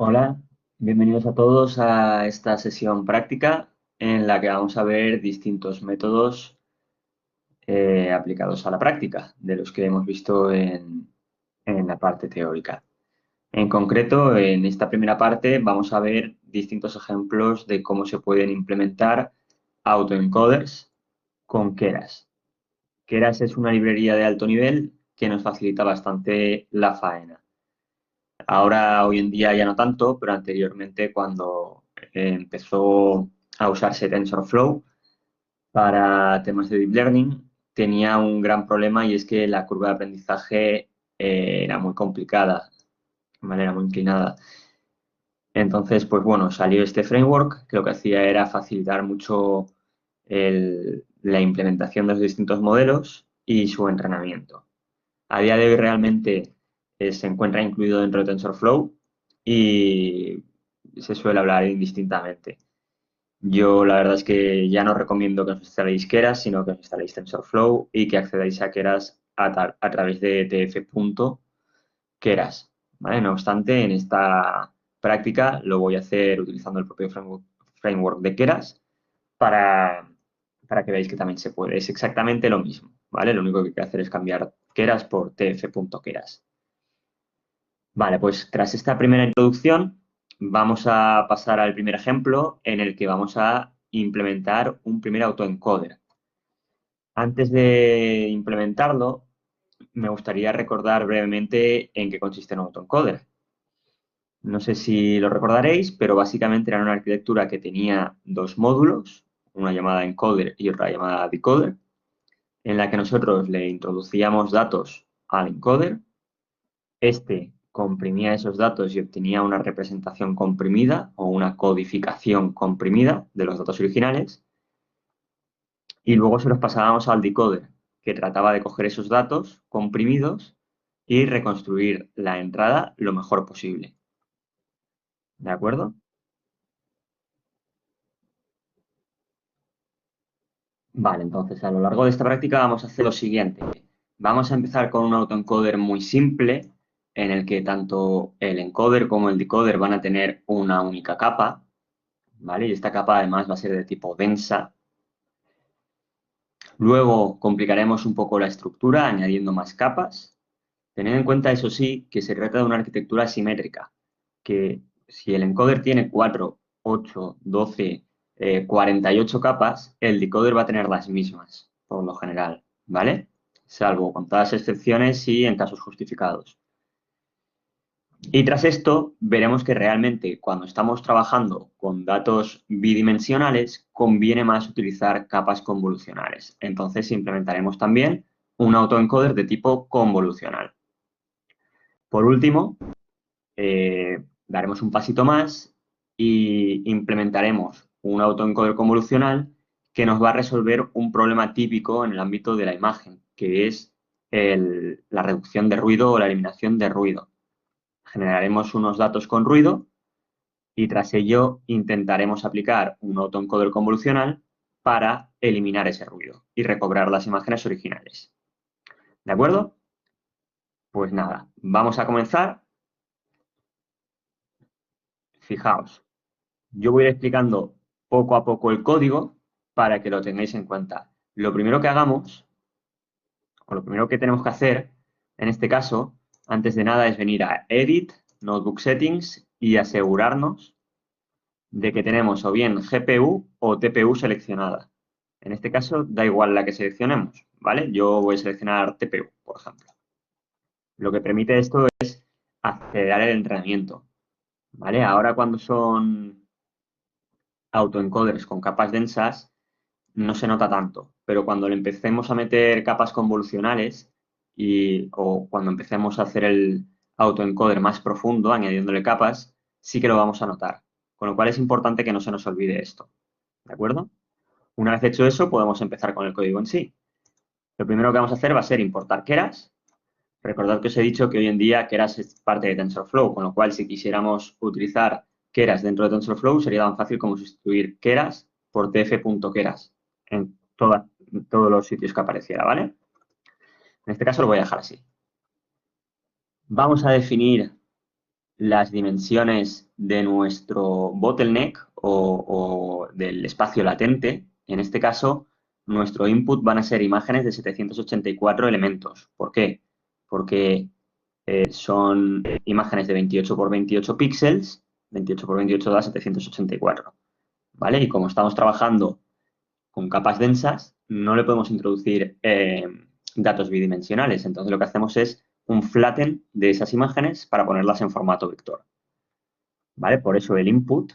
Hola, bienvenidos a todos a esta sesión práctica en la que vamos a ver distintos métodos aplicados a la práctica de los que hemos visto en la parte teórica. En concreto, en esta primera parte vamos a ver distintos ejemplos de cómo se pueden implementar autoencoders con Keras. Keras es una librería de alto nivel que nos facilita bastante la faena. Ahora, hoy en día ya no tanto, pero anteriormente cuando empezó a usarse TensorFlow para temas de Deep Learning, tenía un gran problema y es que la curva de aprendizaje era muy complicada, de manera muy inclinada. Entonces, pues bueno, salió este framework que lo que hacía era facilitar mucho la implementación de los distintos modelos y su entrenamiento. A día de hoy realmente se encuentra incluido dentro de TensorFlow y se suele hablar indistintamente. Yo la verdad es que ya no recomiendo que os instaléis Keras, sino que os instaléis TensorFlow y que accedáis a Keras a través de tf.keras, ¿vale? No obstante, en esta práctica lo voy a hacer utilizando el propio framework de Keras para, para que veáis que también se puede. Es exactamente lo mismo, ¿vale? Lo único que hay que hacer es cambiar Keras por tf.keras. Vale, pues tras esta primera introducción, vamos a pasar al primer ejemplo en el que vamos a implementar un primer autoencoder. Antes de implementarlo, me gustaría recordar brevemente en qué consiste un autoencoder. No sé si lo recordaréis, pero básicamente era una arquitectura que tenía dos módulos, una llamada encoder y otra llamada decoder, en la que nosotros le introducíamos datos al encoder. Este comprimía esos datos y obtenía una representación comprimida o una codificación comprimida de los datos originales. Y luego se los pasábamos al decoder, que trataba de coger esos datos comprimidos y reconstruir la entrada lo mejor posible. ¿De acuerdo? Vale, entonces a lo largo de esta práctica vamos a hacer lo siguiente. Vamos a empezar con un autoencoder muy simple, en el que tanto el encoder como el decoder van a tener una única capa, ¿vale? Y esta capa además va a ser de tipo densa. Luego complicaremos un poco la estructura añadiendo más capas. Tened en cuenta, eso sí, que se trata de una arquitectura simétrica, que si el encoder tiene 4, 8, 12, 48 capas, el decoder va a tener las mismas, por lo general, ¿vale? Salvo con todas excepciones y en casos justificados. Y tras esto, veremos que realmente cuando estamos trabajando con datos bidimensionales, conviene más utilizar capas convolucionales. Entonces, implementaremos también un autoencoder de tipo convolucional. Por último, daremos un pasito más y implementaremos un autoencoder convolucional que nos va a resolver un problema típico en el ámbito de la imagen, que es la reducción de ruido o la eliminación de ruido. Generaremos unos datos con ruido y tras ello intentaremos aplicar un autoencoder convolucional para eliminar ese ruido y recobrar las imágenes originales. ¿De acuerdo? Pues nada, vamos a comenzar. Fijaos, yo voy a ir explicando poco a poco el código para que lo tengáis en cuenta. Lo primero que hagamos, o lo primero que tenemos que hacer, en este caso, antes de nada, es venir a Edit, Notebook Settings y asegurarnos de que tenemos o bien GPU o TPU seleccionada. En este caso, da igual la que seleccionemos, ¿vale? Yo voy a seleccionar TPU, por ejemplo. Lo que permite esto es acelerar el entrenamiento, ¿vale? Ahora cuando son autoencoders con capas densas, no se nota tanto, pero cuando le empecemos a meter capas convolucionales o cuando empecemos a hacer el autoencoder más profundo, añadiéndole capas, sí que lo vamos a notar. Con lo cual es importante que no se nos olvide esto, ¿de acuerdo? Una vez hecho eso, podemos empezar con el código en sí. Lo primero que vamos a hacer va a ser importar Keras. Recordad que os he dicho que hoy en día Keras es parte de TensorFlow, con lo cual si quisiéramos utilizar Keras dentro de TensorFlow sería tan fácil como sustituir Keras por tf.keras en todos los sitios que apareciera, ¿vale? En este caso lo voy a dejar así. Vamos a definir las dimensiones de nuestro bottleneck o del espacio latente. En este caso, nuestro input van a ser imágenes de 784 elementos. ¿Por qué? Porque son imágenes de 28 por 28 píxeles, 28 por 28 da 784, ¿vale? Y como estamos trabajando con capas densas, no le podemos introducir datos bidimensionales. Entonces lo que hacemos es un flatten de esas imágenes para ponerlas en formato vector, ¿vale? Por eso el input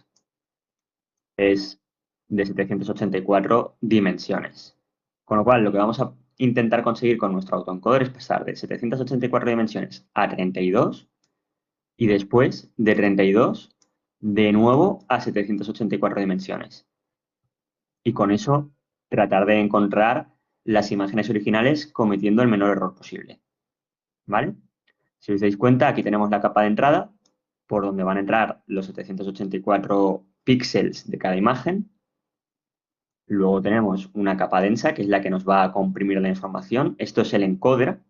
es de 784 dimensiones. Con lo cual, lo que vamos a intentar conseguir con nuestro autoencoder es pasar de 784 dimensiones a 32 y después de 32 de nuevo a 784 dimensiones. Y con eso tratar de encontrar las imágenes originales cometiendo el menor error posible. ¿Vale? Si os dais cuenta, aquí tenemos la capa de entrada por donde van a entrar los 784 píxeles de cada imagen. Luego tenemos una capa densa, que es la que nos va a comprimir la información. Esto es el encoder,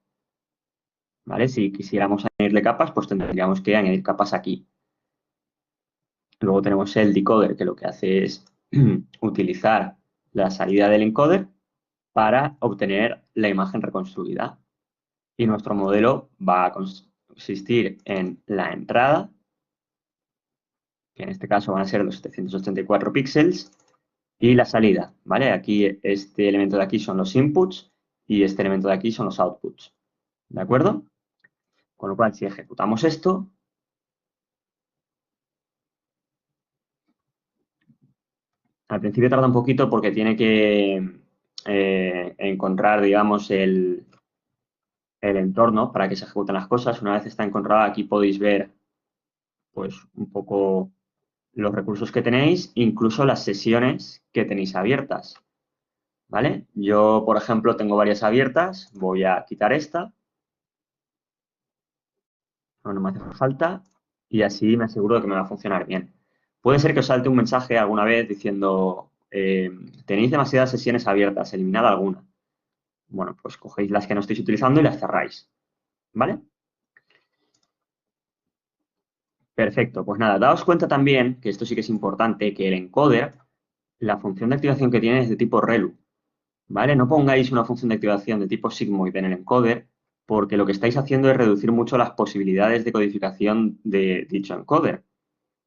¿vale? Si quisiéramos añadirle capas, pues tendríamos que añadir capas aquí. Luego tenemos el decoder, que lo que hace es utilizar la salida del encoder para obtener la imagen reconstruida. Y nuestro modelo va a consistir en la entrada, que en este caso van a ser los 784 píxeles, y la salida, ¿vale? Aquí este elemento de aquí son los inputs y este elemento de aquí son los outputs, ¿de acuerdo? Con lo cual, si ejecutamos esto, al principio tarda un poquito porque tiene que encontrar, digamos, el entorno para que se ejecuten las cosas. Una vez está encontrada, aquí podéis ver, pues, un poco los recursos que tenéis, incluso las sesiones que tenéis abiertas, ¿vale? Yo, por ejemplo, tengo varias abiertas. Voy a quitar esta. No me hace falta. Y así me aseguro de que me va a funcionar bien. Puede ser que os salte un mensaje alguna vez diciendo tenéis demasiadas sesiones abiertas, eliminad alguna. Bueno, pues cogéis las que no estáis utilizando y las cerráis, ¿vale? Perfecto, pues nada, daos cuenta también, que esto sí que es importante, que el encoder, la función de activación que tiene es de tipo ReLU, ¿vale? No pongáis una función de activación de tipo sigmoid en el encoder, porque lo que estáis haciendo es reducir mucho las posibilidades de codificación de dicho encoder.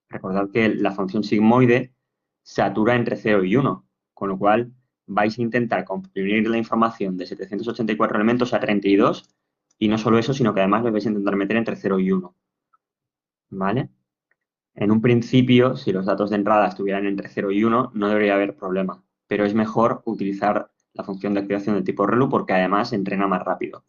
Recordad que la función sigmoide satura entre 0 y 1, con lo cual vais a intentar comprimir la información de 784 elementos a 32 y no solo eso, sino que además lo vais a intentar meter entre 0 y 1, ¿vale? En un principio, si los datos de entrada estuvieran entre 0 y 1, no debería haber problema, pero es mejor utilizar la función de activación de tipo ReLU porque además entrena más rápido,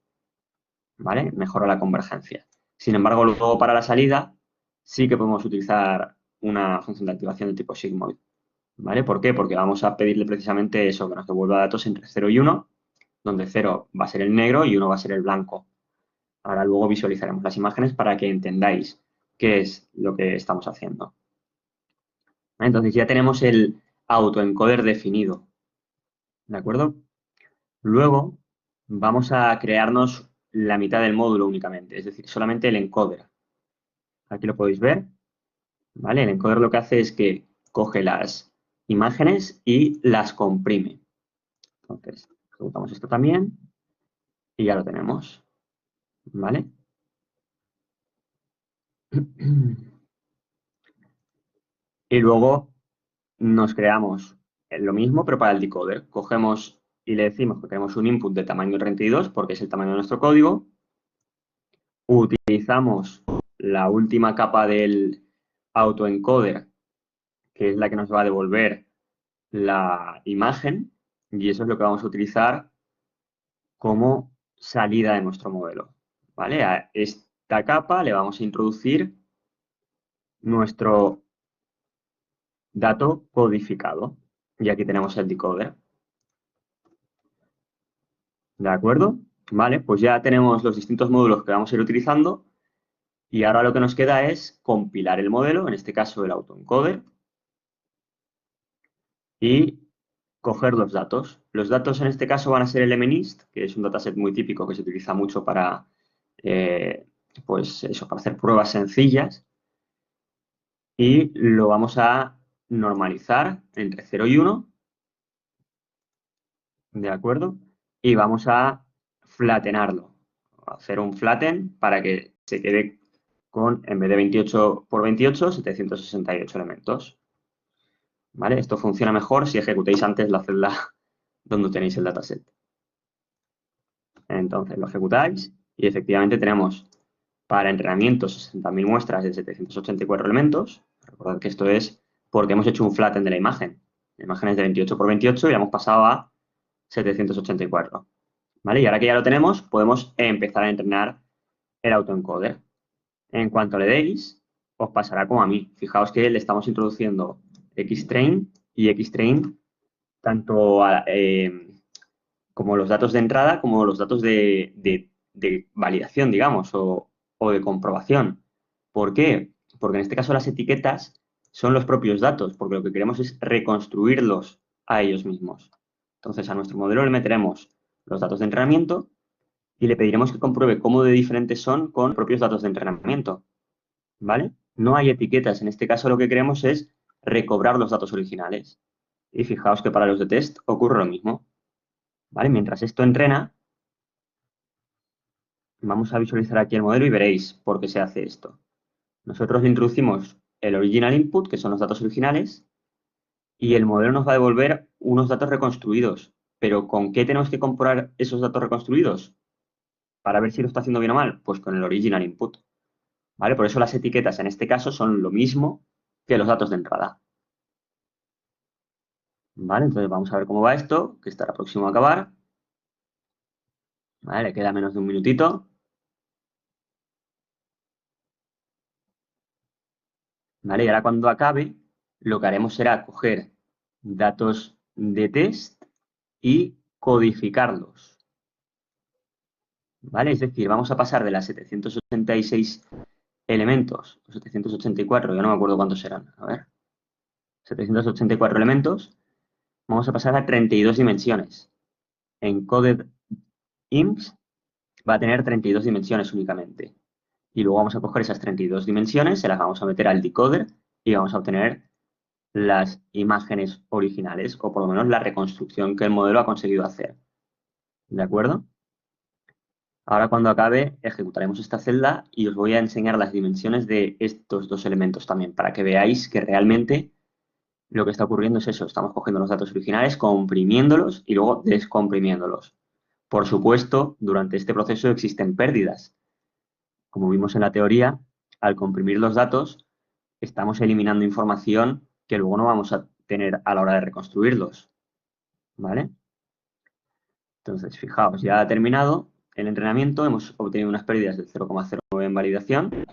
¿vale? Mejora la convergencia. Sin embargo, luego para la salida sí que podemos utilizar una función de activación de tipo sigmoid, ¿vale? ¿Por qué? Porque vamos a pedirle precisamente eso, que nos devuelva datos entre 0 y 1, donde 0 va a ser el negro y 1 va a ser el blanco. Ahora luego visualizaremos las imágenes para que entendáis qué es lo que estamos haciendo. Entonces ya tenemos el autoencoder definido, ¿de acuerdo? Luego vamos a crearnos la mitad del módulo únicamente, es decir, solamente el encoder. Aquí lo podéis ver, ¿vale? El encoder lo que hace es que coge las imágenes y las comprime. Entonces, ejecutamos esto también y ya lo tenemos, ¿vale? Y luego nos creamos lo mismo, pero para el decoder. Cogemos y le decimos que queremos un input de tamaño 32 porque es el tamaño de nuestro código. Utilizamos la última capa del autoencoder, que es la que nos va a devolver la imagen, y eso es lo que vamos a utilizar como salida de nuestro modelo, ¿vale? A esta capa le vamos a introducir nuestro dato codificado, y aquí tenemos el decoder, ¿de acuerdo? Vale, pues ya tenemos los distintos módulos que vamos a ir utilizando, y ahora lo que nos queda es compilar el modelo, en este caso el autoencoder, y coger los datos. Los datos en este caso van a ser el MNIST, que es un dataset muy típico que se utiliza mucho para, pues eso, para hacer pruebas sencillas. y lo vamos a normalizar entre 0 y 1, ¿de acuerdo? Y vamos a flattenarlo, hacer un flatten para que se quede con, en vez de 28 por 28, 768 elementos. ¿Vale? Esto funciona mejor si ejecutáis antes la celda donde tenéis el dataset. Entonces lo ejecutáis y efectivamente tenemos para entrenamiento 60.000 muestras de 784 elementos. Recordad que esto es porque hemos hecho un flatten de la imagen. La imagen es de 28 por 28 y hemos pasado a 784. ¿Vale? Y ahora que ya lo tenemos, podemos empezar a entrenar el autoencoder. En cuanto le deis, os pasará como a mí. Fijaos que le estamos introduciendo Xtrain y Xtrain tanto como los datos de entrada como los datos de validación, digamos, o de comprobación. ¿Por qué? Porque en este caso las etiquetas son los propios datos, porque lo que queremos es reconstruirlos a ellos mismos. Entonces, a nuestro modelo le meteremos los datos de entrenamiento y le pediremos que compruebe cómo de diferentes son con propios datos de entrenamiento. ¿Vale? No hay etiquetas. En este caso lo que queremos es recobrar los datos originales. Y fijaos que para los de test ocurre lo mismo. ¿Vale? Mientras esto entrena, vamos a visualizar aquí el modelo y veréis por qué se hace esto. Nosotros le introducimos el original input, que son los datos originales, y el modelo nos va a devolver unos datos reconstruidos. Pero ¿con qué tenemos que comprobar esos datos reconstruidos? Para ver si lo está haciendo bien o mal, pues con el original input. ¿Vale? Por eso las etiquetas en este caso son lo mismo que los datos de entrada. ¿Vale? Entonces vamos a ver cómo va esto, que estará próximo a acabar. ¿Vale? Le queda menos de un minutito. ¿Vale? Y ahora cuando acabe, lo que haremos será coger datos de test y codificarlos. ¿Vale? Es decir, vamos a pasar de las 786 elementos, o 784, ya no me acuerdo cuántos serán. A ver. 784 elementos, vamos a pasar a 32 dimensiones. Encoded imps va a tener 32 dimensiones únicamente. Y luego vamos a coger esas 32 dimensiones, se las vamos a meter al decoder y vamos a obtener las imágenes originales, o por lo menos la reconstrucción que el modelo ha conseguido hacer. ¿De acuerdo? Ahora cuando acabe ejecutaremos esta celda y os voy a enseñar las dimensiones de estos dos elementos también, para que veáis que realmente lo que está ocurriendo es eso. Estamos cogiendo los datos originales, comprimiéndolos y luego descomprimiéndolos. Por supuesto, durante este proceso existen pérdidas. Como vimos en la teoría, al comprimir los datos, estamos eliminando información que luego no vamos a tener a la hora de reconstruirlos. ¿Vale? Entonces, fijaos, ya ha terminado el entrenamiento, hemos obtenido unas pérdidas del 0,09 en validación.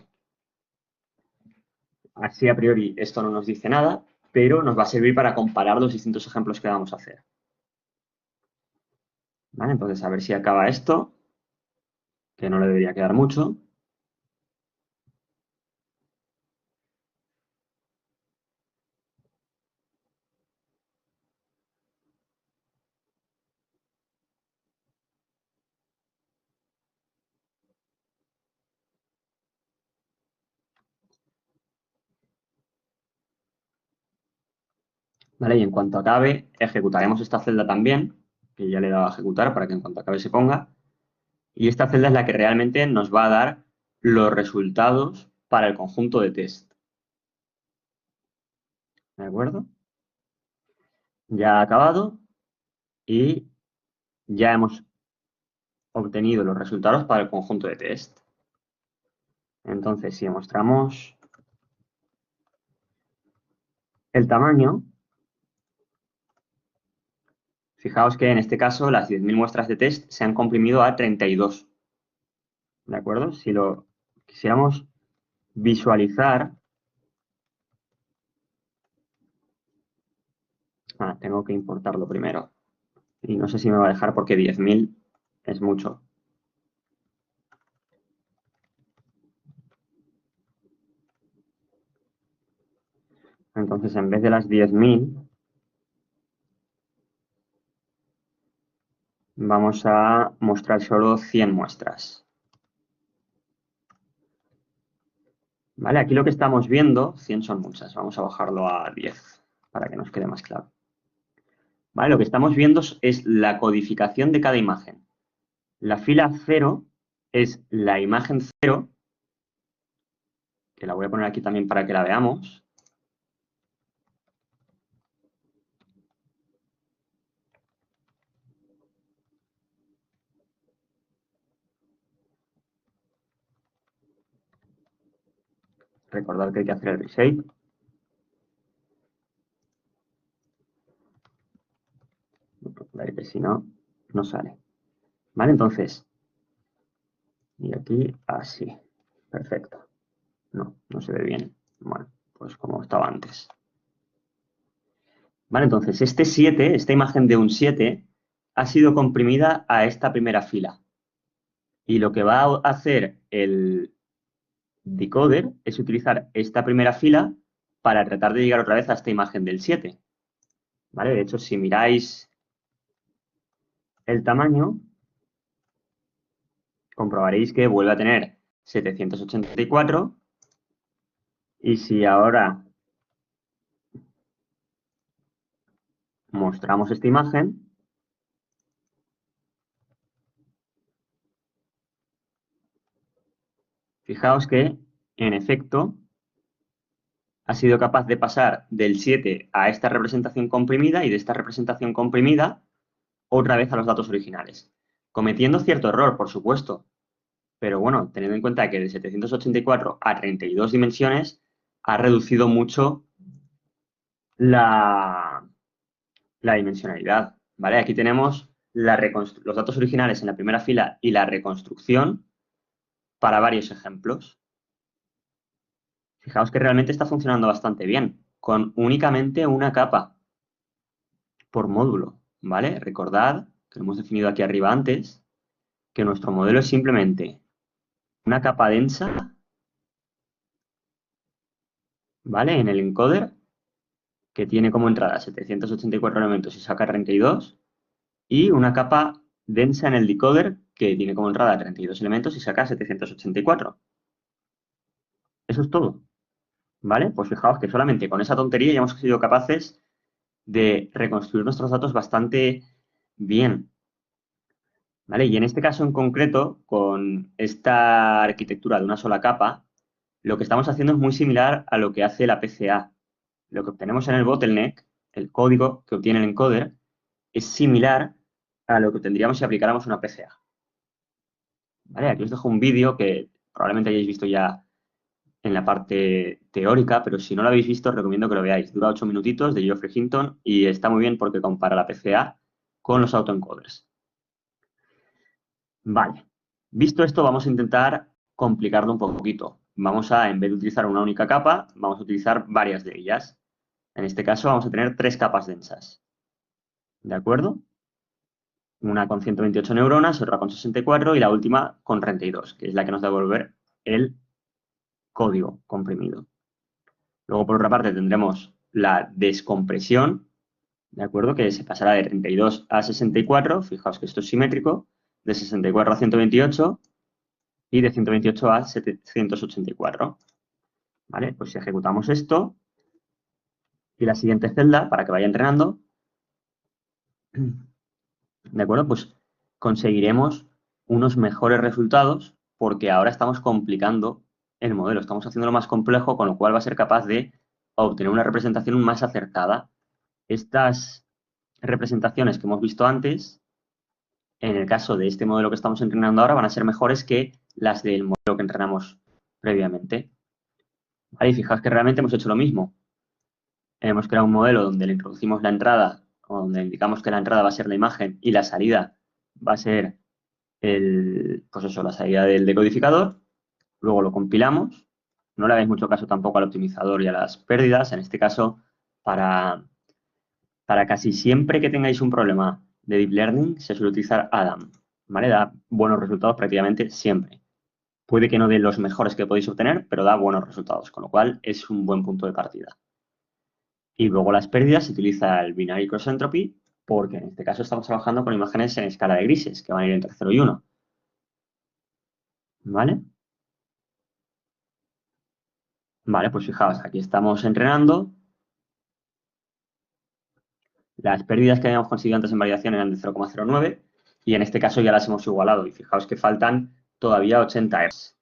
Así a priori esto no nos dice nada, pero nos va a servir para comparar los distintos ejemplos que vamos a hacer. ¿Vale? Entonces, a ver si acaba esto, que no le debería quedar mucho. ¿Vale? Y en cuanto acabe, ejecutaremos esta celda también, que ya le he dado a ejecutar para que en cuanto acabe se ponga. Y esta celda es la que realmente nos va a dar los resultados para el conjunto de test. ¿De acuerdo? Ya ha acabado y ya hemos obtenido los resultados para el conjunto de test. Entonces, si mostramos el tamaño, fijaos que en este caso las 10.000 muestras de test se han comprimido a 32. ¿De acuerdo? Si lo quisiéramos visualizar, tengo que importarlo primero. Y no sé si me va a dejar porque 10.000 es mucho. Entonces, en vez de las 10.000, vamos a mostrar solo 100 muestras. ¿Vale? Aquí lo que estamos viendo, 100 son muchas, vamos a bajarlo a 10 para que nos quede más claro. ¿Vale? Lo que estamos viendo es la codificación de cada imagen. La fila 0 es la imagen 0, que la voy a poner aquí también para que la veamos. Recordad que hay que hacer el reshape. Que si no, no sale. ¿Vale? Entonces, y aquí así. Perfecto. No se ve bien. Bueno, pues como estaba antes. Vale, entonces este 7, esta imagen de un 7, ha sido comprimida a esta primera fila. Y lo que va a hacer el decoder es utilizar esta primera fila para tratar de llegar otra vez a esta imagen del 7. ¿Vale? De hecho, si miráis el tamaño, comprobaréis que vuelve a tener 784. Y si ahora mostramos esta imagen, fijaos que, en efecto, ha sido capaz de pasar del 7 a esta representación comprimida y de esta representación comprimida otra vez a los datos originales. Cometiendo cierto error, por supuesto, pero bueno, teniendo en cuenta que de 784 a 32 dimensiones ha reducido mucho la dimensionalidad, ¿vale? Aquí tenemos los datos originales en la primera fila y la reconstrucción para varios ejemplos. Fijaos que realmente está funcionando bastante bien, con únicamente una capa por módulo, ¿vale? Recordad, que lo hemos definido aquí arriba antes, que nuestro modelo es simplemente una capa densa, ¿vale? En el encoder, que tiene como entrada 784 elementos y saca 32, y una capa densa en el decoder, que tiene como entrada 32 elementos y saca 784. Eso es todo, ¿vale? Pues fijaos que solamente con esa tontería ya hemos sido capaces de reconstruir nuestros datos bastante bien, ¿vale? Y en este caso en concreto, con esta arquitectura de una sola capa, lo que estamos haciendo es muy similar a lo que hace la PCA. Lo que obtenemos en el bottleneck, el código que obtiene el encoder, es similar a lo que tendríamos si aplicáramos una PCA. ¿Vale? Aquí os dejo un vídeo que probablemente hayáis visto ya en la parte teórica, pero si no lo habéis visto, os recomiendo que lo veáis. Dura 8 minutitos de Geoffrey Hinton y está muy bien porque compara la PCA con los autoencoders. Vale. Visto esto, vamos a intentar complicarlo un poquito. Vamos a, en vez de utilizar una única capa, vamos a utilizar varias de ellas. En este caso vamos a tener 3 capas densas. ¿De acuerdo? Una con 128 neuronas, otra con 64 y la última con 32, que es la que nos va a devolver el código comprimido. Luego, por otra parte, tendremos la descompresión, ¿de acuerdo? Que se pasará de 32 a 64, fijaos que esto es simétrico, de 64 a 128 y de 128 a 784. ¿Vale? Pues si ejecutamos esto y la siguiente celda, para que vaya entrenando, ¿de acuerdo? Pues conseguiremos unos mejores resultados porque ahora estamos complicando el modelo, estamos haciéndolo más complejo, con lo cual va a ser capaz de obtener una representación más acertada. Estas representaciones que hemos visto antes, en el caso de este modelo que estamos entrenando ahora, van a ser mejores que las del modelo que entrenamos previamente. Ahí fijaos que realmente hemos hecho lo mismo. Hemos creado un modelo donde le introducimos la entrada, o donde indicamos que la entrada va a ser la imagen y la salida va a ser pues eso, la salida del decodificador. Luego lo compilamos. No le hagáis mucho caso tampoco al optimizador y a las pérdidas. En este caso, para casi siempre que tengáis un problema de Deep Learning, se suele utilizar Adam. ¿Vale? Da buenos resultados prácticamente siempre. Puede que no dé los mejores que podéis obtener, pero da buenos resultados, con lo cual es un buen punto de partida. Y luego las pérdidas se utiliza el Binary Cross Entropy, porque en este caso estamos trabajando con imágenes en escala de grises, que van a ir entre 0 y 1. ¿Vale? Vale, pues fijaos, aquí estamos entrenando. Las pérdidas que habíamos conseguido antes en validación eran de 0,09 y en este caso ya las hemos igualado. Y fijaos que faltan todavía 80 Hz.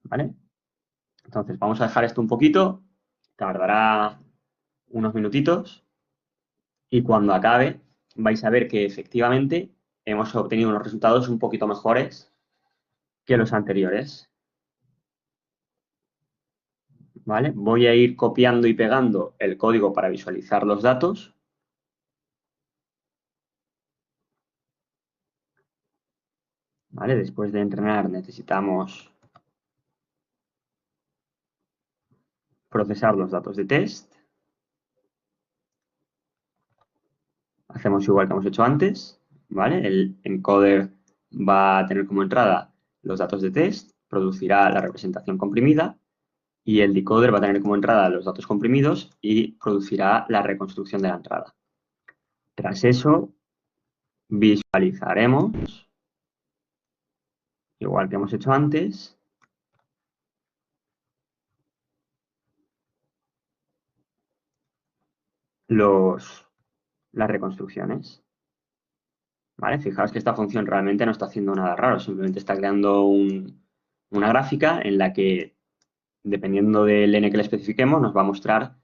¿Vale? Entonces vamos a dejar esto un poquito, tardará unos minutitos y cuando acabe vais a ver que efectivamente hemos obtenido unos resultados un poquito mejores que los anteriores. ¿Vale? Voy a ir copiando y pegando el código para visualizar los datos. ¿Vale? Después de entrenar necesitamos procesar los datos de test. Hacemos igual que hemos hecho antes. ¿Vale? El encoder va a tener como entrada los datos de test, producirá la representación comprimida y el decoder va a tener como entrada los datos comprimidos y producirá la reconstrucción de la entrada. Tras eso, visualizaremos, igual que hemos hecho antes, las reconstrucciones. ¿Vale? Fijaos que esta función realmente no está haciendo nada raro, simplemente está creando una gráfica en la que, dependiendo del n que le especifiquemos, nos va a mostrar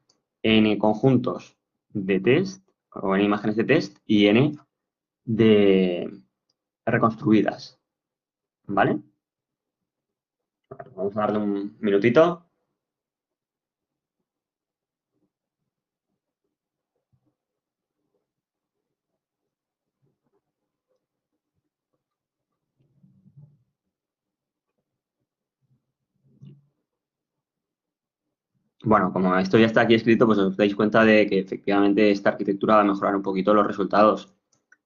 n conjuntos de test o n imágenes de test y n de reconstruidas. ¿Vale? Vamos a darle un minutito. Bueno, como esto ya está aquí escrito, pues os dais cuenta de que efectivamente esta arquitectura va a mejorar un poquito los resultados.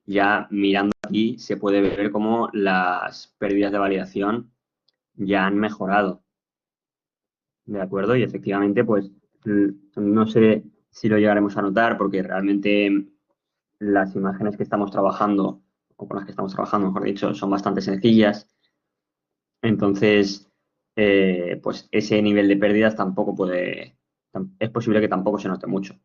Ya mirando aquí se puede ver cómo las pérdidas de validación ya han mejorado. ¿De acuerdo? Y efectivamente, pues no sé si lo llegaremos a notar porque realmente las imágenes que estamos trabajando, o con las que estamos trabajando, mejor dicho, son bastante sencillas. Entonces, pues ese nivel de pérdidas tampoco es posible que tampoco se note mucho.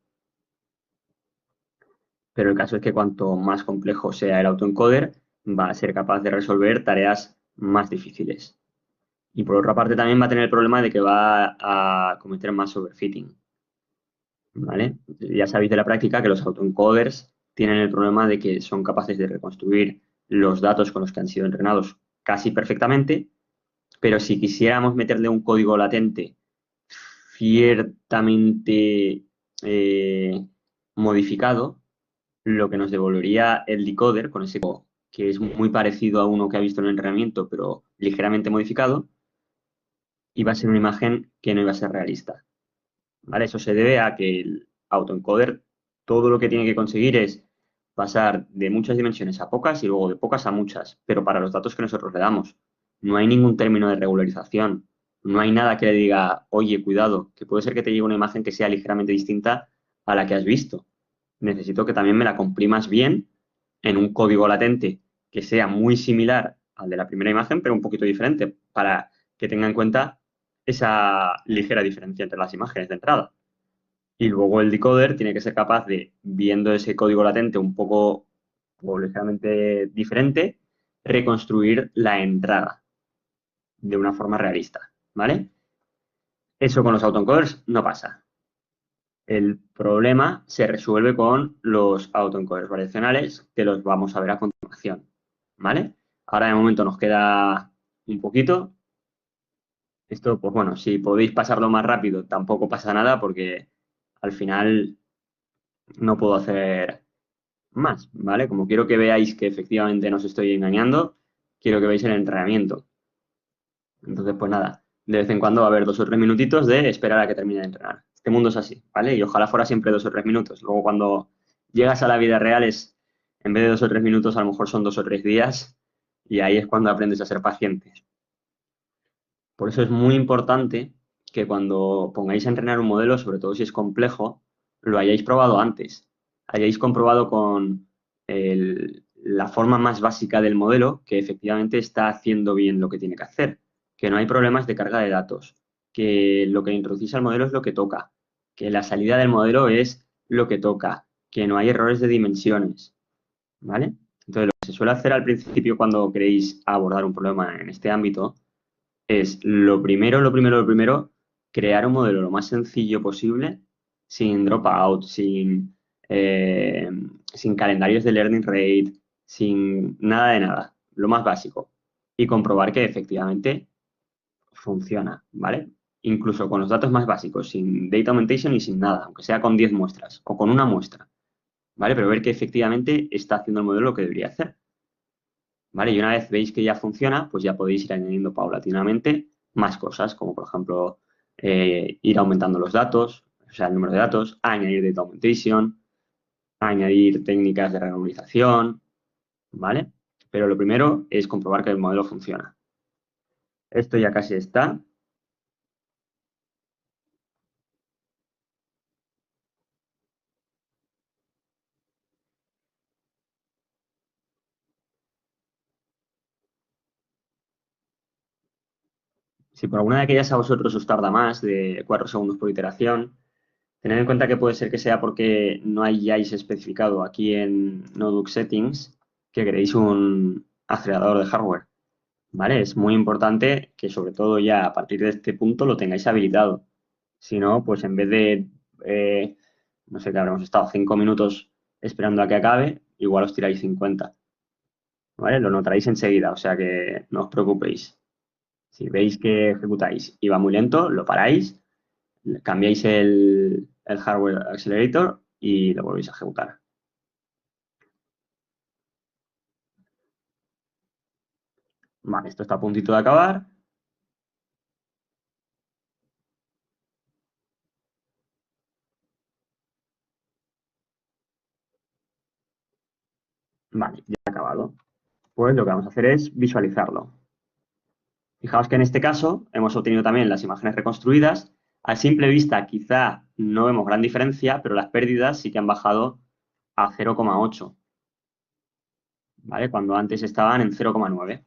Pero el caso es que cuanto más complejo sea el autoencoder, va a ser capaz de resolver tareas más difíciles. Y por otra parte también va a tener el problema de que va a cometer más overfitting. ¿Vale? Ya sabéis de la práctica que los autoencoders tienen el problema de que son capaces de reconstruir los datos con los que han sido entrenados casi perfectamente, pero si quisiéramos meterle un código latente ciertamente modificado, lo que nos devolvería el decoder con ese código, que es muy parecido a uno que ha visto en el entrenamiento, pero ligeramente modificado, iba a ser una imagen que no iba a ser realista. ¿Vale? Eso se debe a que el autoencoder todo lo que tiene que conseguir es pasar de muchas dimensiones a pocas y luego de pocas a muchas, pero para los datos que nosotros le damos. No hay ningún término de regularización. No hay nada que le diga, oye, cuidado, que puede ser que te llegue una imagen que sea ligeramente distinta a la que has visto. Necesito que también me la comprimas bien en un código latente que sea muy similar al de la primera imagen, pero un poquito diferente, para que tenga en cuenta esa ligera diferencia entre las imágenes de entrada. Y luego el decoder tiene que ser capaz de, viendo ese código latente un poco o ligeramente diferente, reconstruir la entrada de una forma realista, ¿vale? Eso con los autoencoders no pasa. El problema se resuelve con los autoencoders variacionales, que los vamos a ver a continuación, ¿vale? Ahora de momento nos queda un poquito. Esto, pues bueno, si podéis pasarlo más rápido, tampoco pasa nada porque al final no puedo hacer más, ¿vale? Como quiero que veáis que efectivamente no os estoy engañando, quiero que veáis el entrenamiento. Entonces, pues nada, de vez en cuando va a haber 2 o 3 minutitos de esperar a que termine de entrenar. Este mundo es así, ¿vale? Y ojalá fuera siempre 2 o 3 minutos. Luego cuando llegas a la vida real es, en vez de 2 o 3 minutos, a lo mejor son 2 o 3 días y ahí es cuando aprendes a ser paciente. Por eso es muy importante que cuando pongáis a entrenar un modelo, sobre todo si es complejo, lo hayáis probado antes. Hayáis comprobado con la forma más básica del modelo que efectivamente está haciendo bien lo que tiene que hacer, que no hay problemas de carga de datos, que lo que introducís al modelo es lo que toca, que la salida del modelo es lo que toca, que no hay errores de dimensiones, ¿vale? Entonces, lo que se suele hacer al principio cuando queréis abordar un problema en este ámbito es lo primero, crear un modelo lo más sencillo posible, sin dropout, eh, sin calendarios de learning rate, sin nada de nada, lo más básico. Y comprobar que efectivamente funciona, ¿vale? Incluso con los datos más básicos, sin data augmentation y sin nada, aunque sea con 10 muestras o con una muestra, ¿vale? Pero ver que efectivamente está haciendo el modelo lo que debería hacer. ¿Vale? Y una vez veis que ya funciona, pues ya podéis ir añadiendo paulatinamente más cosas, como por ejemplo ir aumentando los datos, o sea, el número de datos, añadir data augmentation, añadir técnicas de renormalización, ¿vale? Pero lo primero es comprobar que el modelo funciona. Esto ya casi está. Si por alguna de aquellas a vosotros os tarda más de 4 segundos por iteración, tened en cuenta que puede ser que sea porque no hayáis especificado aquí en Notebook Settings que queréis un acelerador de hardware. ¿Vale? Es muy importante que sobre todo ya a partir de este punto lo tengáis habilitado. Si no, pues en vez de, no sé, que habremos estado 5 minutos esperando a que acabe, igual os tiráis 50. ¿Vale? Lo notaréis enseguida, o sea que no os preocupéis. Si veis que ejecutáis y va muy lento, lo paráis, cambiáis el hardware accelerator y lo volvéis a ejecutar. Vale, esto está a puntito de acabar. Vale, ya ha acabado. Pues lo que vamos a hacer es visualizarlo. Fijaos que en este caso hemos obtenido también las imágenes reconstruidas. A simple vista quizá no vemos gran diferencia, pero las pérdidas sí que han bajado a 0,8, ¿vale? Cuando antes estaban en 0,9,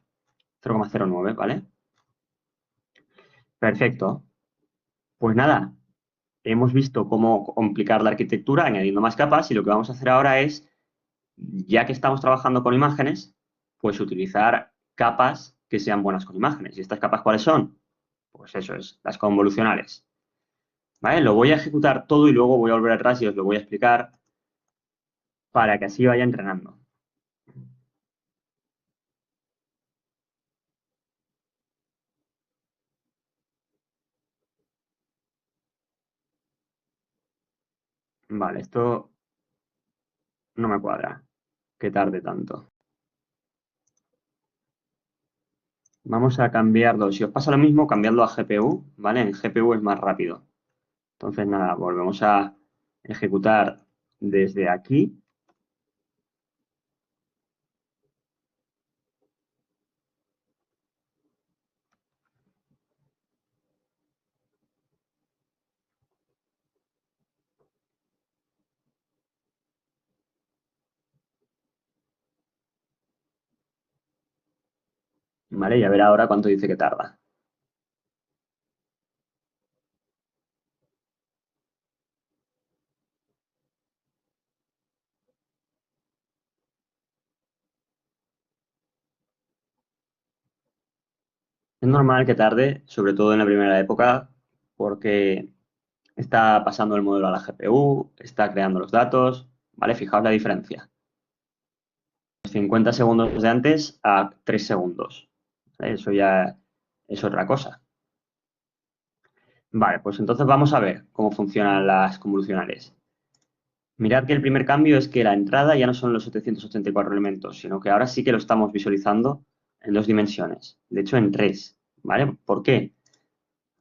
0,09, ¿vale? Perfecto. Pues nada, hemos visto cómo complicar la arquitectura añadiendo más capas y lo que vamos a hacer ahora es, ya que estamos trabajando con imágenes, pues utilizar capas que sean buenas con imágenes. ¿Y estas capas cuáles son? Pues eso es, las convolucionales. ¿Vale? Lo voy a ejecutar todo y luego voy a volver atrás y os lo voy a explicar para que así vaya entrenando. Vale, esto no me cuadra. Que tarde tanto. Vamos a cambiarlo. Si os pasa lo mismo, cambiarlo a GPU, ¿vale? En GPU es más rápido. Entonces, nada, volvemos a ejecutar desde aquí. ¿Vale? Y a ver ahora cuánto dice que tarda. Es normal que tarde, sobre todo en la primera época, porque está pasando el modelo a la GPU, está creando los datos, ¿vale? Fijaos la diferencia. 50 segundos de antes a 3 segundos. ¿Vale? Eso ya es otra cosa. Vale, pues entonces vamos a ver cómo funcionan las convolucionales. Mirad que el primer cambio es que la entrada ya no son los 784 elementos, sino que ahora sí que lo estamos visualizando en 2 dimensiones. De hecho, en 3. ¿Vale? ¿Por qué?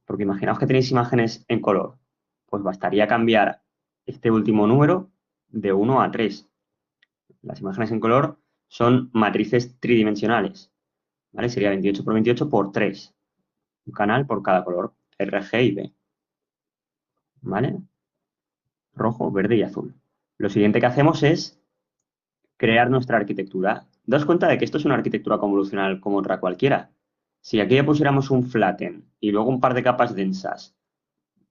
Porque imaginaos que tenéis imágenes en color. Pues bastaría cambiar este último número de 1 a 3. Las imágenes en color son matrices tridimensionales. ¿Vale? Sería 28 por 28 por 3. Un canal por cada color, R, G y B. ¿Vale? Rojo, verde y azul. Lo siguiente que hacemos es crear nuestra arquitectura. daos cuenta de que esto es una arquitectura convolucional como otra cualquiera. Si aquí ya pusiéramos un flatten y luego un par de capas densas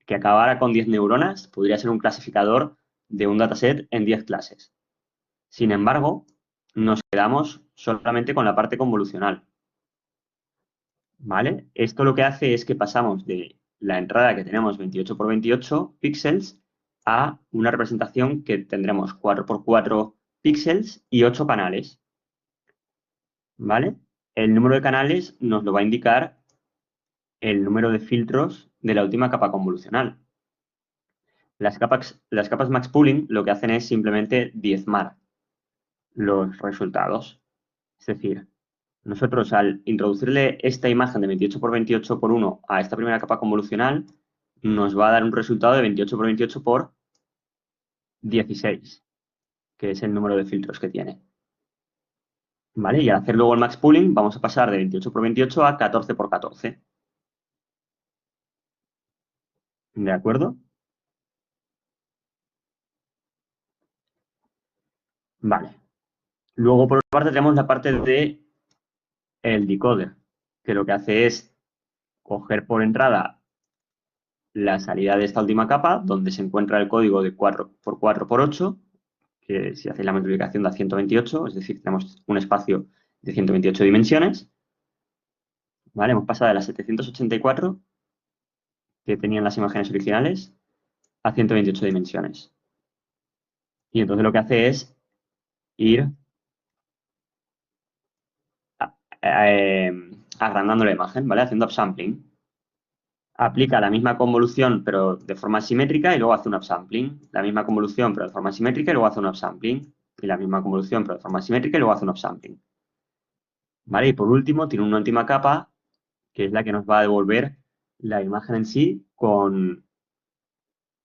que acabara con 10 neuronas, podría ser un clasificador de un dataset en 10 clases. Sin embargo, nos quedamos solamente con la parte convolucional. ¿Vale? Esto lo que hace es que pasamos de la entrada que tenemos 28 por 28 píxeles a una representación que tendremos 4 por 4 píxeles y 8 canales. ¿Vale? El número de canales nos lo va a indicar el número de filtros de la última capa convolucional. Las capas max pooling lo que hacen es simplemente diezmar los resultados. Es decir, nosotros al introducirle esta imagen de 28 por 28 por 1 a esta primera capa convolucional, nos va a dar un resultado de 28 por 28 por 16, que es el número de filtros que tiene. ¿Vale? Y al hacer luego el max pooling, vamos a pasar de 28 por 28 a 14 por 14. ¿De acuerdo? Vale. Luego, por otra parte, tenemos la parte de el decoder, que lo que hace es coger por entrada la salida de esta última capa, donde se encuentra el código de 4 por 4 por 8, que si hacéis la multiplicación da 128, es decir, tenemos un espacio de 128 dimensiones. ¿Vale? Hemos pasado de las 784 que tenían las imágenes originales a 128 dimensiones. Y entonces lo que hace es ir agrandando la imagen, ¿vale? Haciendo upsampling. Aplica la misma convolución, pero de forma simétrica, y luego hace un upsampling. La misma convolución, pero de forma simétrica, y luego hace un upsampling. Y la misma convolución, pero de forma simétrica, y luego hace un upsampling. ¿Vale? Y por último, tiene una última capa, que es la que nos va a devolver la imagen en sí con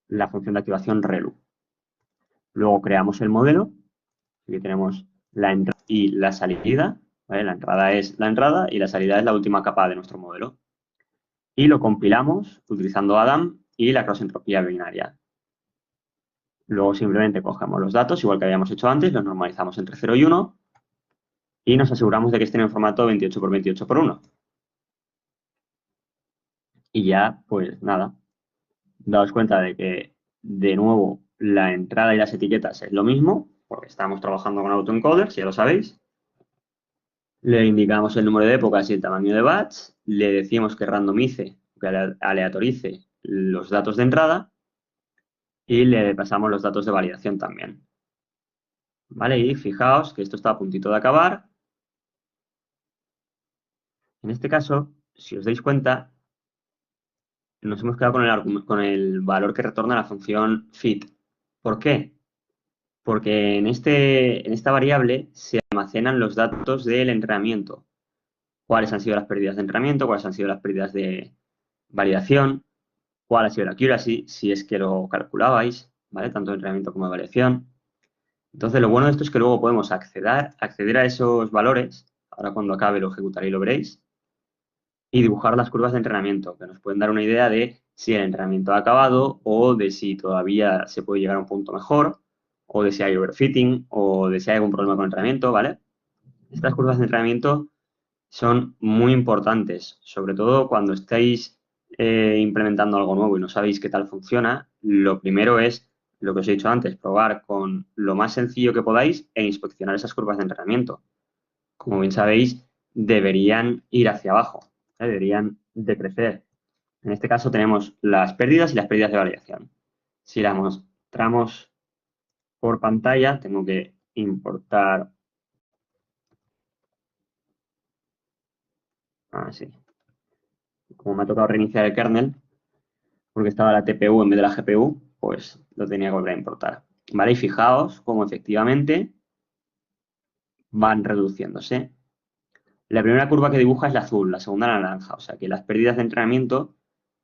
la función de activación ReLU. Luego creamos el modelo. Aquí tenemos la entrada y la salida. ¿Vale? La entrada es la entrada y la salida es la última capa de nuestro modelo. Y lo compilamos utilizando Adam y la cross-entropía binaria. Luego simplemente cogemos los datos, igual que habíamos hecho antes, los normalizamos entre 0 y 1 y nos aseguramos de que estén en formato 28 por 28 por 1. Y ya, pues nada, daos cuenta de que, de nuevo, la entrada y las etiquetas es lo mismo, porque estamos trabajando con autoencoders, ya lo sabéis. Le indicamos el número de épocas y el tamaño de batch, le decimos que randomice, que aleatorice los datos de entrada y le pasamos los datos de validación también. ¿Vale? Y fijaos que esto está a puntito de acabar. En este caso, si os dais cuenta, nos hemos quedado con el valor que retorna la función fit. ¿Por qué? Porque en esta variable se almacenan los datos del entrenamiento. Cuáles han sido las pérdidas de entrenamiento, cuáles han sido las pérdidas de validación, cuál ha sido la accuracy, si es que lo calculabais, ¿vale? Tanto de entrenamiento como de validación. Entonces, lo bueno de esto es que luego podemos acceder a esos valores, ahora cuando acabe lo ejecutaré y lo veréis, y dibujar las curvas de entrenamiento, que nos pueden dar una idea de si el entrenamiento ha acabado o de si todavía se puede llegar a un punto mejor, o de si hay overfitting, o de si hay algún problema con el entrenamiento, ¿vale? Estas curvas de entrenamiento son muy importantes, sobre todo cuando estáis implementando algo nuevo y no sabéis qué tal funciona. Lo primero es, lo que os he dicho antes, probar con lo más sencillo que podáis e inspeccionar esas curvas de entrenamiento. Como bien sabéis, deberían ir hacia abajo, deberían decrecer. En este caso tenemos las pérdidas y las pérdidas de variación. Si las mostramos por pantalla, tengo que importar. Sí. Como me ha tocado reiniciar el kernel, porque estaba la TPU en vez de la GPU, pues lo tenía que volver a importar. ¿Vale? Y fijaos cómo efectivamente van reduciéndose. La primera curva que dibuja es la azul, la segunda la naranja. O sea que las pérdidas de entrenamiento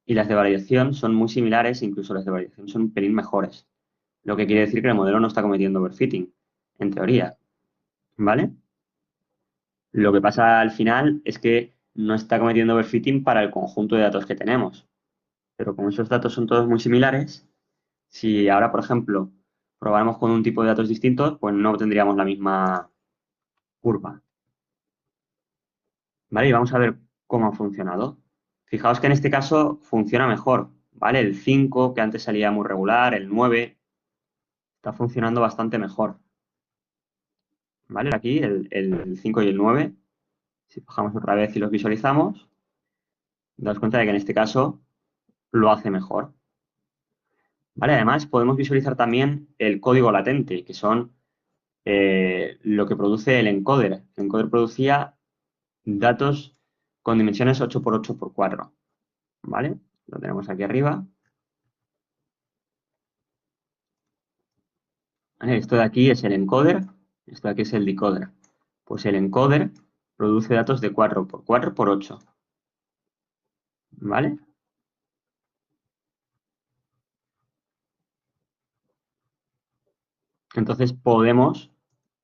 y las de validación son muy similares, incluso las de validación son un pelín mejores. Lo que quiere decir que el modelo no está cometiendo overfitting, en teoría. ¿Vale? Lo que pasa al final es que no está cometiendo overfitting para el conjunto de datos que tenemos. Pero como esos datos son todos muy similares, si ahora, por ejemplo, probáramos con un tipo de datos distintos, pues no obtendríamos la misma curva. ¿vale? Y vamos a ver cómo ha funcionado. Fijaos que en este caso funciona mejor, ¿vale? El 5, que antes salía muy regular, el 9, está funcionando bastante mejor, ¿vale? Aquí el 5 y el 9, si bajamos otra vez y los visualizamos, daos cuenta de que en este caso lo hace mejor, ¿vale? Además, podemos visualizar también el código latente, que son lo que produce el encoder. El encoder producía datos con dimensiones 8×8×4, ¿vale? Lo tenemos aquí arriba. ¿Vale? Esto de aquí es el encoder, esto de aquí es el decoder. Pues el encoder produce datos de 4×4×8, ¿vale? Entonces podemos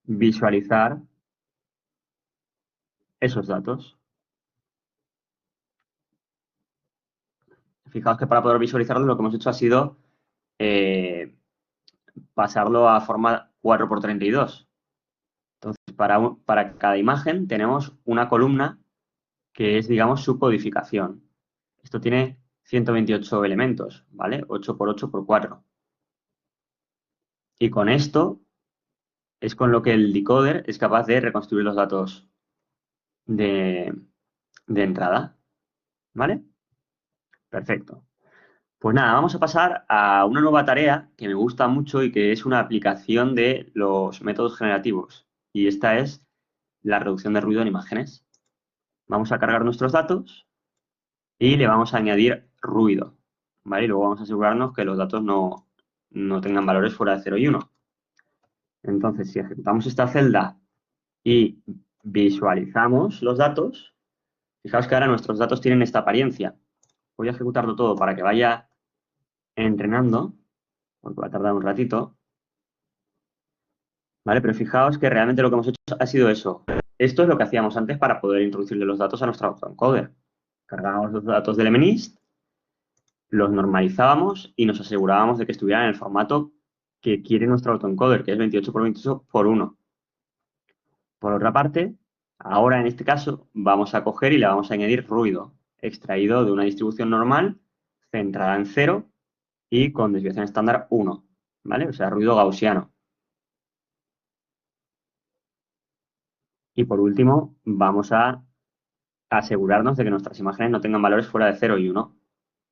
visualizar esos datos. Fijaos que para poder visualizarlo lo que hemos hecho ha sido eh, pasarlo a forma 4×32. Entonces, para cada imagen tenemos una columna que es, digamos, su codificación. Esto tiene 128 elementos, ¿vale? 8×8×4. Y con esto es con lo que el decoder es capaz de reconstruir los datos de, de entrada, ¿vale? Perfecto. Pues nada, vamos a pasar a una nueva tarea que me gusta mucho y que es una aplicación de los métodos generativos. Y esta es la reducción de ruido en imágenes. Vamos a cargar nuestros datos y le vamos a añadir ruido, ¿vale? Y luego vamos a asegurarnos que los datos no tengan valores fuera de 0 y 1. Entonces, si ejecutamos esta celda y visualizamos los datos, fijaos que ahora nuestros datos tienen esta apariencia. Voy a ejecutarlo todo para que vaya entrenando, porque va a tardar un ratito, ¿vale? Pero fijaos que realmente lo que hemos hecho ha sido eso. Esto es lo que hacíamos antes para poder introducirle los datos a nuestro autoencoder. Cargábamos los datos del MNIST, los normalizábamos y nos asegurábamos de que estuvieran en el formato que quiere nuestro autoencoder, que es 28×28×1. Por otra parte, ahora en este caso vamos a coger y le vamos a añadir ruido, extraído de una distribución normal, centrada en 0 y con desviación estándar 1, ¿vale? O sea, ruido gaussiano. Y por último, vamos a asegurarnos de que nuestras imágenes no tengan valores fuera de 0 y 1,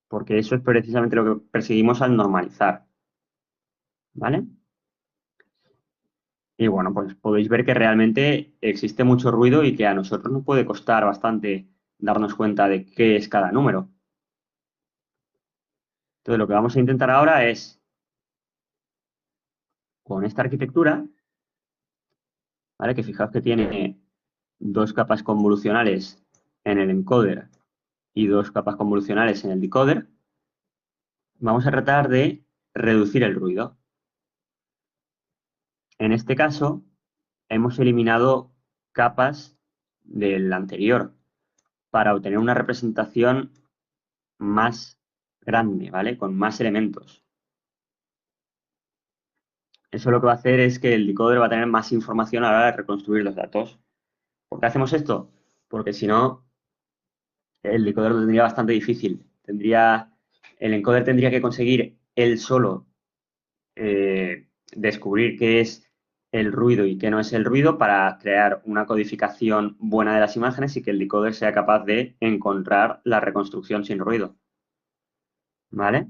porque eso es precisamente lo que perseguimos al normalizar, ¿vale? Y bueno, pues podéis ver que realmente existe mucho ruido y que a nosotros nos puede costar bastante darnos cuenta de qué es cada número. Entonces, lo que vamos a intentar ahora es, con esta arquitectura, ¿vale? Que fijaos que tiene dos capas convolucionales en el encoder y dos capas convolucionales en el decoder, vamos a tratar de reducir el ruido. En este caso, hemos eliminado capas del anterior para obtener una representación más grande, ¿vale? Con más elementos. Eso lo que va a hacer es que el decoder va a tener más información a la hora de reconstruir los datos. ¿Por qué hacemos esto? Porque si no, el decoder lo tendría bastante difícil. El encoder tendría que conseguir él solo descubrir qué es el ruido y qué no es el ruido para crear una codificación buena de las imágenes y que el decoder sea capaz de encontrar la reconstrucción sin ruido. ¿Vale?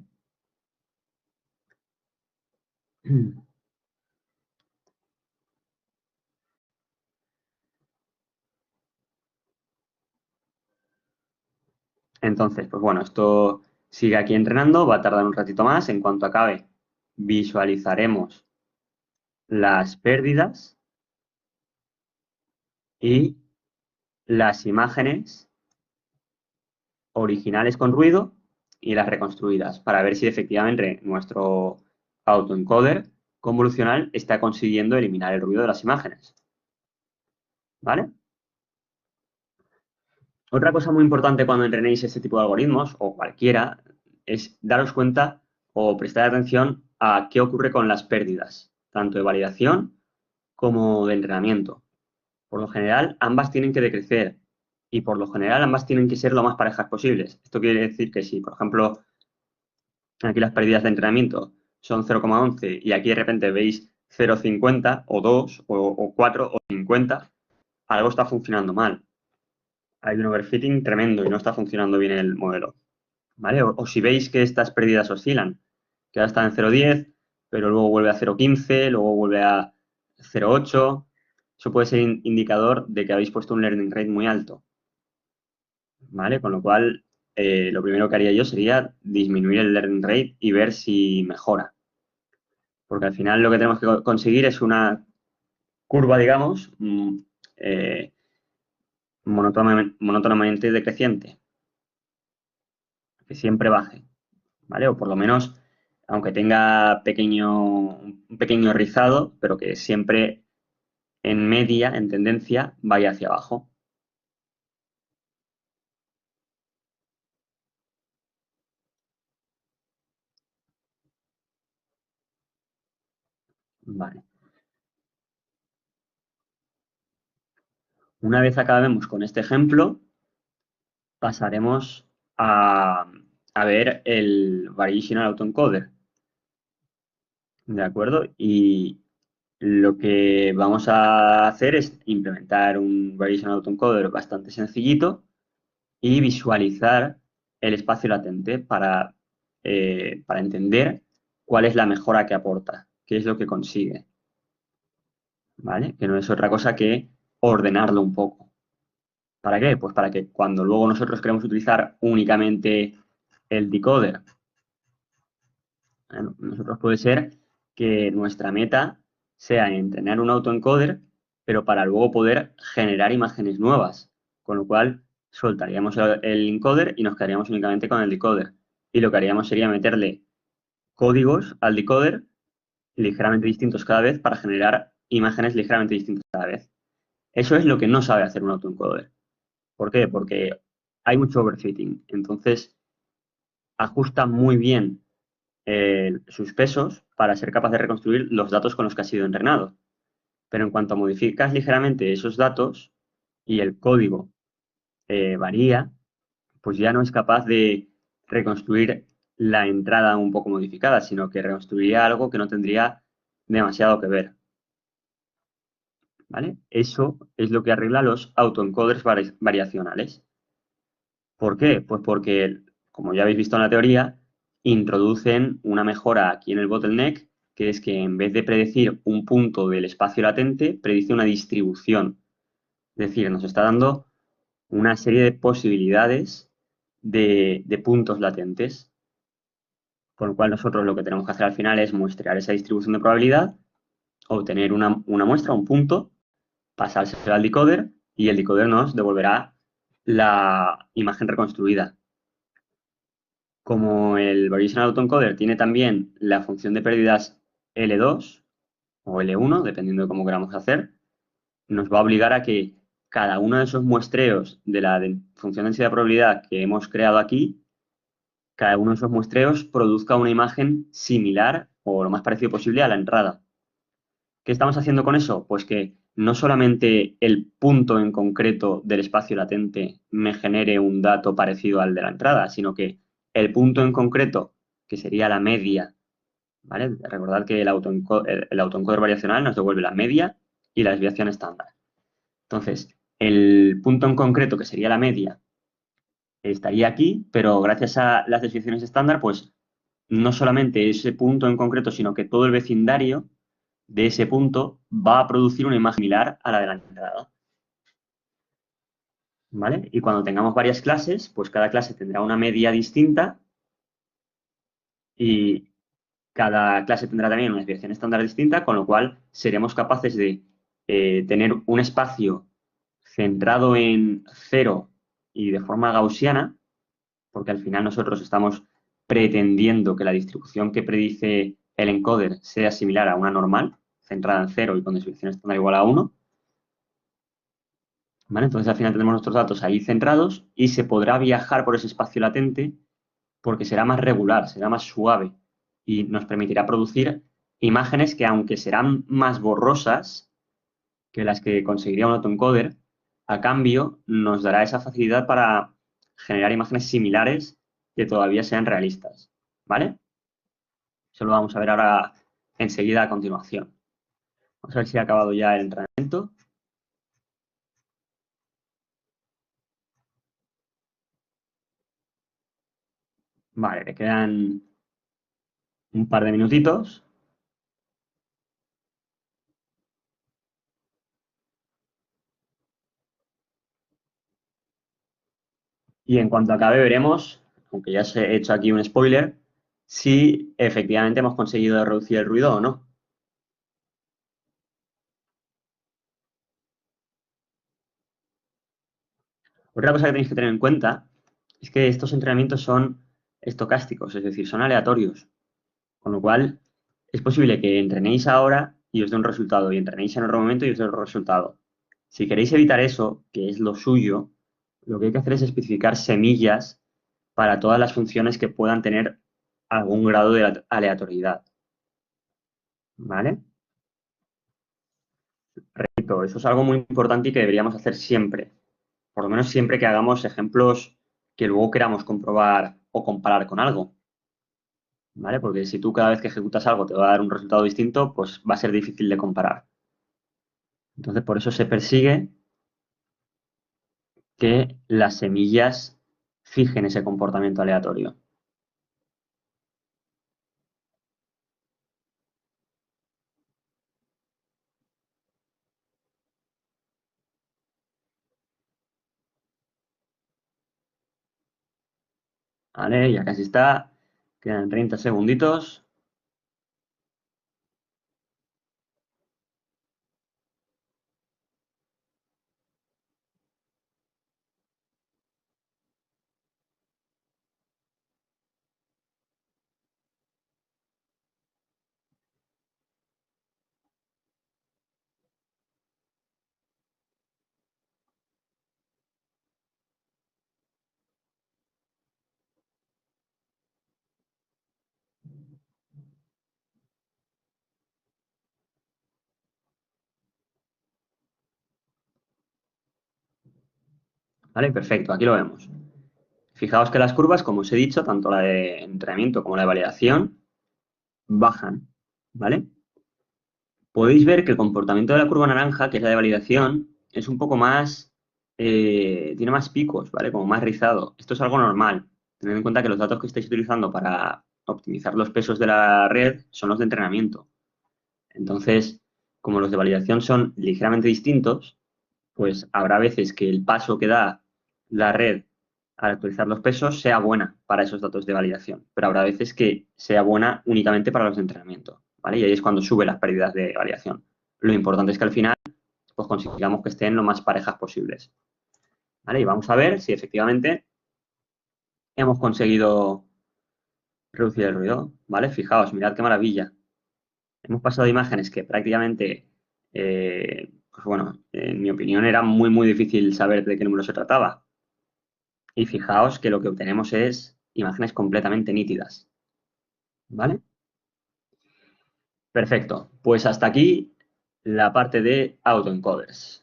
Entonces, pues bueno, esto sigue aquí entrenando, va a tardar un ratito más. En cuanto acabe, visualizaremos las pérdidas y las imágenes originales con ruido y las reconstruidas para ver si efectivamente nuestro autoencoder convolucional está consiguiendo eliminar el ruido de las imágenes. ¿Vale? Otra cosa muy importante cuando entrenéis este tipo de algoritmos, o cualquiera, es daros cuenta o prestar atención a qué ocurre con las pérdidas, tanto de validación como de entrenamiento. Por lo general, ambas tienen que decrecer y por lo general ambas tienen que ser lo más parejas posibles. Esto quiere decir que si, por ejemplo, aquí las pérdidas de entrenamiento son 0,11 y aquí de repente veis 0,50 o 2 o 4 o 50, algo está funcionando mal. Hay un overfitting tremendo y no está funcionando bien el modelo. ¿Vale? O si veis que estas pérdidas oscilan, que ahora está en 0,10, pero luego vuelve a 0,15, luego vuelve a 0,8, eso puede ser indicador de que habéis puesto un learning rate muy alto. ¿Vale? Con lo cual, lo primero que haría yo sería disminuir el learning rate y ver si mejora. Porque al final lo que tenemos que conseguir es una curva, digamos, monótonamente decreciente, que siempre baje, ¿vale? O por lo menos, aunque tenga un pequeño rizado, pero que siempre en media, en tendencia, vaya hacia abajo. Vale. Una vez acabemos con este ejemplo, pasaremos a ver el Variational Autoencoder. ¿De acuerdo? Y lo que vamos a hacer es implementar un Variational Autoencoder bastante sencillito y visualizar el espacio latente para entender cuál es la mejora que aporta, qué es lo que consigue, ¿vale? Que no es otra cosa que ordenarlo un poco. ¿Para qué? Pues para que cuando luego nosotros queremos utilizar únicamente el decoder, nosotros puede ser que nuestra meta sea entrenar un autoencoder, pero para luego poder generar imágenes nuevas, con lo cual soltaríamos el encoder y nos quedaríamos únicamente con el decoder. Y lo que haríamos sería meterle códigos al decoder ligeramente distintos cada vez para generar imágenes ligeramente distintas cada vez. Eso es lo que no sabe hacer un autoencoder. ¿Por qué? Porque hay mucho overfitting. Entonces, ajusta muy bien sus pesos para ser capaz de reconstruir los datos con los que ha sido entrenado. Pero en cuanto modificas ligeramente esos datos y el código varía, pues ya no es capaz de reconstruir la entrada un poco modificada, sino que reconstruiría algo que no tendría demasiado que ver. ¿Vale? Eso es lo que arregla los autoencoders variacionales. ¿Por qué? Pues porque, como ya habéis visto en la teoría, introducen una mejora aquí en el bottleneck, que es que en vez de predecir un punto del espacio latente, predice una distribución. Es decir, nos está dando una serie de posibilidades de puntos latentes, con lo cual nosotros lo que tenemos que hacer al final es muestrear esa distribución de probabilidad, obtener una muestra, un punto, pasárselo al decoder y el decoder nos devolverá la imagen reconstruida. Como el Variational Autoencoder tiene también la función de pérdidas L2 o L1, dependiendo de cómo queramos hacer, nos va a obligar a que cada uno de esos muestreos de la función de densidad de probabilidad que hemos creado aquí, cada uno de esos muestreos produzca una imagen similar o lo más parecido posible a la entrada. ¿Qué estamos haciendo con eso? Pues que no solamente el punto en concreto del espacio latente me genere un dato parecido al de la entrada, sino que el punto en concreto, que sería la media, ¿vale? Recordad que el autoencoder variacional nos devuelve la media y la desviación estándar. Entonces, el punto en concreto, que sería la media, estaría aquí, pero gracias a las desviaciones estándar, pues no solamente ese punto en concreto, sino que todo el vecindario de ese punto va a producir una imagen similar a la de la entrada. ¿Vale? Y cuando tengamos varias clases, pues cada clase tendrá una media distinta y cada clase tendrá también una desviación estándar distinta, con lo cual seremos capaces de tener un espacio centrado en cero y de forma gaussiana, porque al final nosotros estamos pretendiendo que la distribución que predice el encoder sea similar a una normal, centrada en cero y con desviación estándar igual a 1. ¿Vale? Entonces al final tenemos nuestros datos ahí centrados y se podrá viajar por ese espacio latente porque será más regular, será más suave y nos permitirá producir imágenes que aunque serán más borrosas que las que conseguiría un autoencoder, a cambio nos dará esa facilidad para generar imágenes similares que todavía sean realistas, ¿vale? Eso lo vamos a ver ahora enseguida a continuación. Vamos a ver si ha acabado ya el entrenamiento. Vale, le quedan un par de minutitos. Y en cuanto acabe veremos, aunque ya os he hecho aquí un spoiler, si efectivamente hemos conseguido reducir el ruido o no. Otra cosa que tenéis que tener en cuenta es que estos entrenamientos son estocásticos, es decir, son aleatorios. Con lo cual, es posible que entrenéis ahora y os dé un resultado, y entrenéis en otro momento y os dé otro resultado. Si queréis evitar eso, que es lo suyo, lo que hay que hacer es especificar semillas para todas las funciones que puedan tener algún grado de aleatoriedad. ¿Vale? Repito, eso es algo muy importante y que deberíamos hacer siempre. Por lo menos siempre que hagamos ejemplos que luego queramos comprobar o comparar con algo. ¿Vale? Porque si tú cada vez que ejecutas algo te va a dar un resultado distinto, pues va a ser difícil de comparar. Entonces, por eso se persigue que las semillas fijen ese comportamiento aleatorio. ¿Vale? Ya casi está. Quedan 30 segunditos. ¿Vale? Perfecto, aquí lo vemos. Fijaos que las curvas, como os he dicho, tanto la de entrenamiento como la de validación, bajan. ¿Vale? Podéis ver que el comportamiento de la curva naranja, que es la de validación, es un poco más, tiene más picos, ¿vale? Como más rizado. Esto es algo normal. Tened en cuenta que los datos que estáis utilizando para optimizar los pesos de la red son los de entrenamiento. Entonces, como los de validación son ligeramente distintos, pues habrá veces que el paso que da la red al actualizar los pesos sea buena para esos datos de validación, pero habrá veces que sea buena únicamente para los de entrenamiento, ¿vale? Y ahí es cuando sube las pérdidas de validación. Lo importante es que al final pues consigamos que estén lo más parejas posibles, ¿vale? Y vamos a ver si efectivamente hemos conseguido reducir el ruido, ¿vale? Fijaos, mirad qué maravilla. Hemos pasado de imágenes que prácticamente, pues bueno, en mi opinión era muy, muy difícil saber de qué número se trataba. Y fijaos que lo que obtenemos es imágenes completamente nítidas. ¿Vale? Perfecto. Pues hasta aquí la parte de autoencoders.